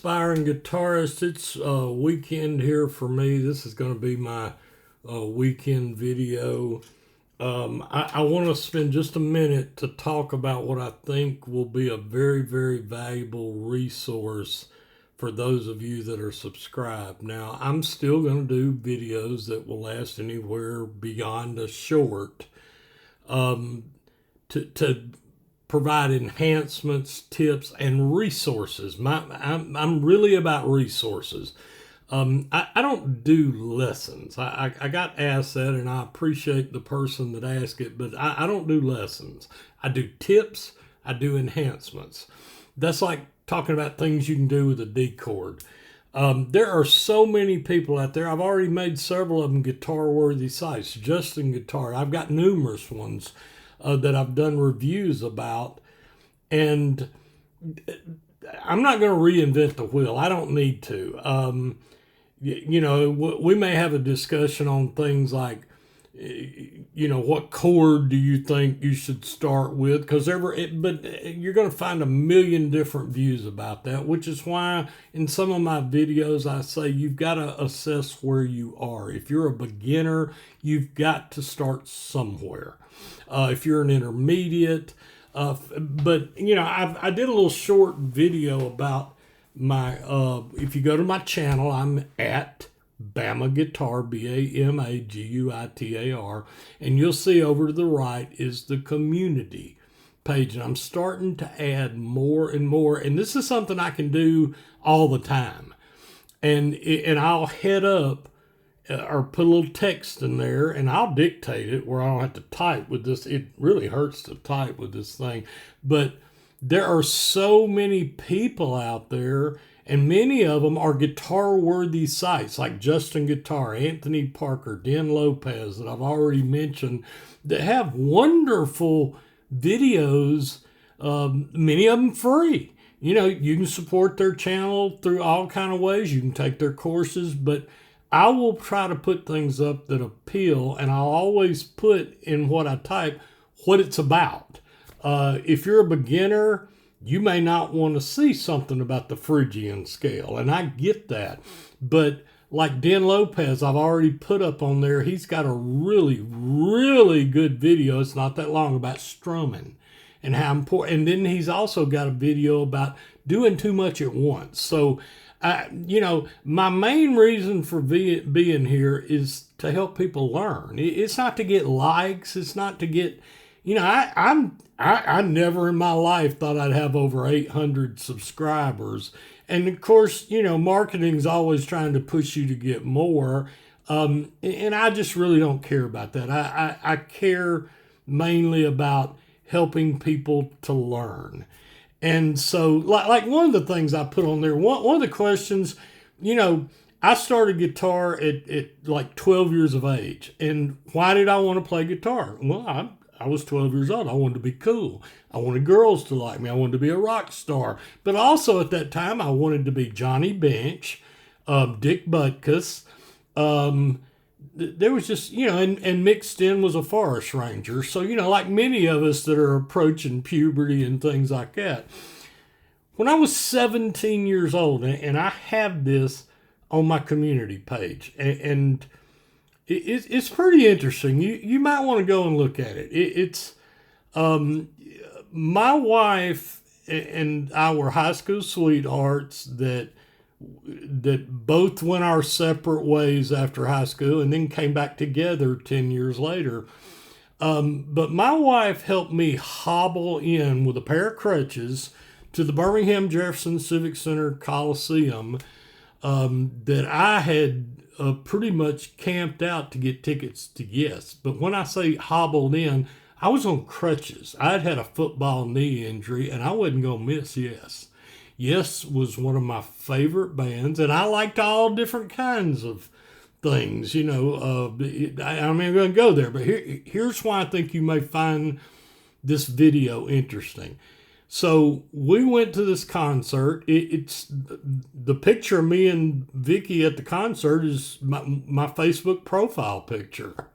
aspiring guitarist. It's weekend here for me. This is going to be my weekend video. I want to spend just a minute to talk about what I think will be a very, very valuable resource for those of you that are subscribed. Now, I'm still going to do videos that will last anywhere beyond a short to provide enhancements, tips, and resources. I'm really about resources. I don't do lessons. I got asked that, and I appreciate the person that asked it, but I don't do lessons. I do tips. I do enhancements. That's like talking about things you can do with a D chord. There are so many people out there. I've already made several of them guitar-worthy sites, just in guitar. I've got numerous ones that I've done reviews about, and I'm not going to reinvent the wheel. I don't need to. We may have a discussion on things like, what chord do you think you should start with? But you're going to find a million different views about that, which is why in some of my videos I say you've got to assess where you are. If you're a beginner, you've got to start somewhere. If you're an intermediate, I did a little short video about my, if you go to my channel, I'm at Bama Guitar, BAMAGUITAR, and you'll see over to the right is the community page. And I'm starting to add more and more, and this is something I can do all the time. And I'll head up or put a little text in there, and I'll dictate it where I don't have to type with this. It really hurts to type with this thing. But there are so many people out there, and many of them are guitar-worthy sites like Justin Guitar, Anthony Parker, Dan Lopez that I've already mentioned, that have wonderful videos, many of them free. You can support their channel through all kind of ways. You can take their courses, but I will try to put things up that appeal, and I'll always put in what I type what it's about. If you're a beginner, you may not want to see something about the Phrygian scale, and I get that. But like Dan Lopez, I've already put up on there, he's got a really, really good video. It's not that long, about strumming and how important. And then he's also got a video about doing too much at once. So my main reason for being here is to help people learn. It's not to get likes. It's not to get, I never in my life thought I'd have over 800 subscribers. And of course, marketing's always trying to push you to get more. And I just really don't care about that. I care mainly about helping people to learn. And so, like one of the things I put on there, one of the questions, I started guitar at like 12 years of age. And why did I want to play guitar? Well, I was 12 years old. I wanted to be cool. I wanted girls to like me. I wanted to be a rock star. But also at that time, I wanted to be Johnny Bench, Dick Butkus. There was just, and mixed in was a forest ranger. So, like many of us that are approaching puberty and things like that. When I was 17 years old, and I have this on my community page, and it's pretty interesting. You might want to go and look at it. It's my wife and I were high school sweethearts that both went our separate ways after high school and then came back together 10 years later. But my wife helped me hobble in with a pair of crutches to the Birmingham Jefferson Civic Center Coliseum that I had pretty much camped out to get tickets to Yes. But when I say hobbled in, I was on crutches. I'd had a football knee injury, and I wasn't going to miss Yes. Yes was one of my favorite bands, and I liked all different kinds of things. I'm not going to go there, but here's why I think you may find this video interesting. So we went to this concert. It's the picture of me and Vicky at the concert is my Facebook profile picture.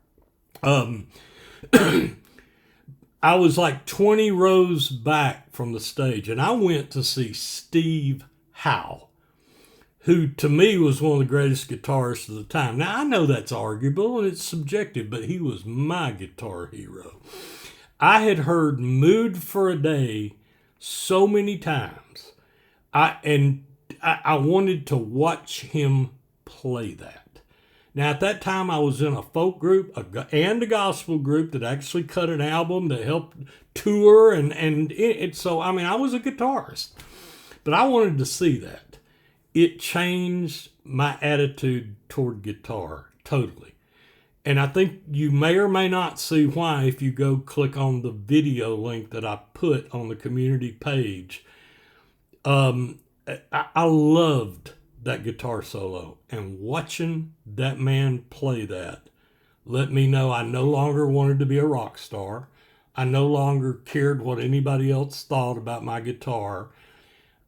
I was like 20 rows back from the stage, and I went to see Steve Howe. who to me was one of the greatest guitarists of the time. Now, I know that's arguable and it's subjective, but he was my guitar hero. I had heard Mood for a Day so many times. I wanted to watch him play that. Now, at that time, I was in a folk group and a gospel group that actually cut an album that helped tour. So, I mean, I was a guitarist. But I wanted to see that. It changed my attitude toward guitar totally. And I think you may or may not see why if you go click on the video link that I put on the community page. I loved that guitar solo, and watching that man play that let me know I no longer wanted to be a rock star. I no longer cared what anybody else thought about my guitar.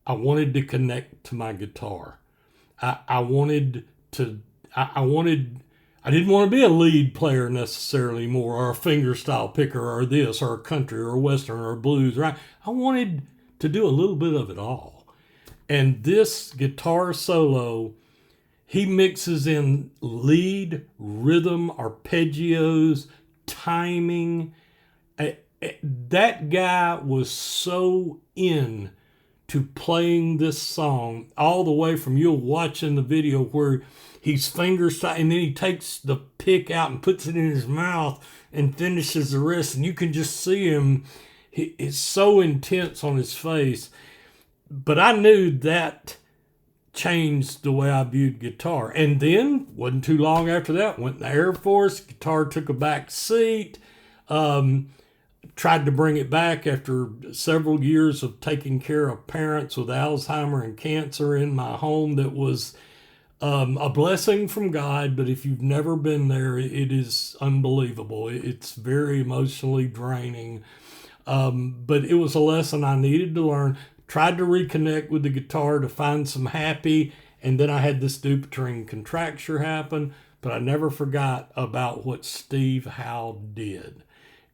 I wanted to connect to my guitar. I didn't want to be a lead player necessarily more, or a fingerstyle picker, or this, or a country, or a western, or a blues, right? I wanted to do a little bit of it all. And this guitar solo, he mixes in lead, rhythm, arpeggios, timing. That guy was so in to playing this song all the way from, you'll watch in the video where he's fingerstyle, and then he takes the pick out and puts it in his mouth and finishes the rest. And you can just see him. It's so intense on his face. But I knew that changed the way I viewed guitar. And then, wasn't too long after that, went in the Air Force. Guitar took a back seat. Tried to bring it back after several years of taking care of parents with Alzheimer and cancer in my home. That was a blessing from God. But if you've never been there, it is unbelievable. It's very emotionally draining. But it was a lesson I needed to learn. Tried to reconnect with the guitar to find some happy, and then I had this Dupuytren contracture happen, but I never forgot about what Steve Howe did.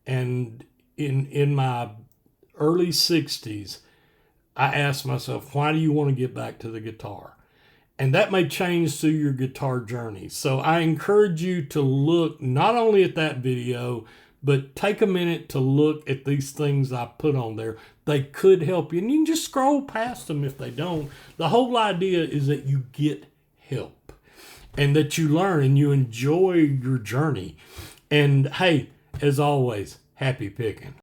And in my early 60s, I asked myself, why do you want to get back to the guitar? And that may change through your guitar journey. So I encourage you to look not only at that video, but take a minute to look at these things I put on there. They could help you. And you can just scroll past them if they don't. The whole idea is that you get help and that you learn and you enjoy your journey. And hey, as always, happy picking.